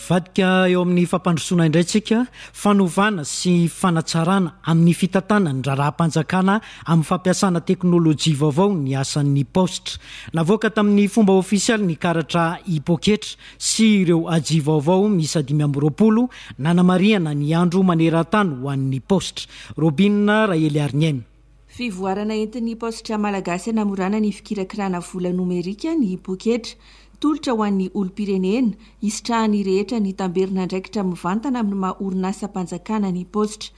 Vadika eo amin'ny fampandrosoana indray tsika fanovana sy fanatsarana amin'ny fitantanana ny raharaham-panjakana amin'ny fampiasana teknôlôjia vaovao ny asan'ny posta. Navoaka tamin'ny fomba ofisialy ny karatra hipoketra sy ireo aji vaovao miisa 520 nanamariana ny andro maneran-tany ho an'ny posta. Robinina Rahely RNM. Fivoarana entin'ny posta malagasy namorana ny fikirakirana vola nomerika ny poketra. Tolotra ho an'ny olom-pirenena isitrahany rehetra ny tamberina andraikitra mivantana amin'ny maha orinasa mpanjakana ny posta.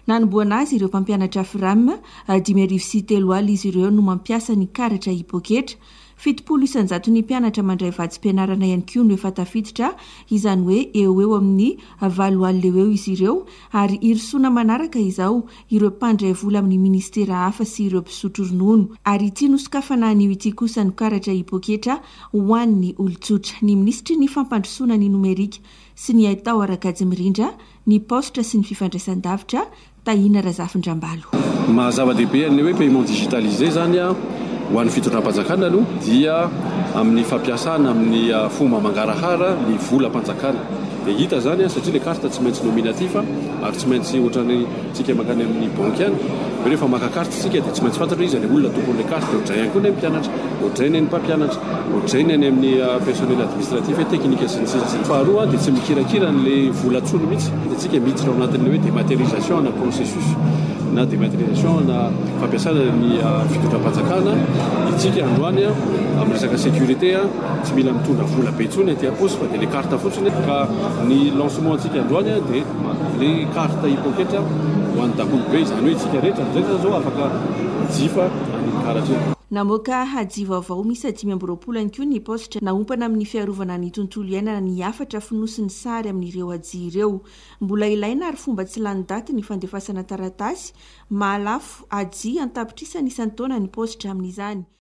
Nanomboana azy ireo mpampianatra firamina 5,3 izy ireo no mampiasa ny karatra hipoketra. 700 ny mpianatra mandray vatsim-pianarana ihany koa no efa tafiditra, izany hoe eo amin'ny 7 eo izy ireo, ary irisoana manaraka izao ireo mpandray vola amin'ny ministera hafa sy ireo mpisotro ronono. Ary ity nosokafana ny ity kosa ny karatra hipoketra ho an'ny olon-tsotra. Ny ministry ny fampandrosoana ny nomerika sy ny haitao Arakajy Mirindra, ny posta sy ny fifandraisan-davitra, Tahina Razafin-Drambalo. Mahazava-dehibe ny hoe paiement digitalisé zany ho an'ny fitondram-panjakana aloha dia amin'ny fampiasana amin'ny fomba mangarahara ny volam-panjakana. Dia hita zany satria le carte tsy maintsy nominatif ary tsy maintsy ohatrany tsika makany amin'ny banque any. Rehefa maka carte tsika dia tsy maintsy fantatra izy le olona tokony le carte ohatray ihany koa ny mpianatra, ohatray ny mpampianatra, ohatray ny amin'ny personnel administratif et technique sy ny sisa sy ny faharoa dia tsy mikirakira le vola-tsony mihitsy. Dia tsika miditra ao anatin'le hoe dématérialisation na processus na dématérialisation na fampiasana ny fitondram-panjakana. Itsika androany amin'ny resaka sécurité tsy mila mitondra vola be intsony aty am-paosy fa dia le carte fotsiny ka ny lancement antsika androany dia le carte hipoketra ho an'ny daholo be, izany hoe itsika rehetra amin'izay zao afaka jifa any karatra io. Namoaka haji vaovao misy 520 ihany koa ny posta naompana amin'ny fiarovana ny tontolo iainana ny afatra fonosiny sary amin'ireo aji ireo. Mbola ilaina ary fomba tsy lany daty ny fandefasana taratasy, mahalafo aji antapitrisany isan-taona ny posta amin'izany.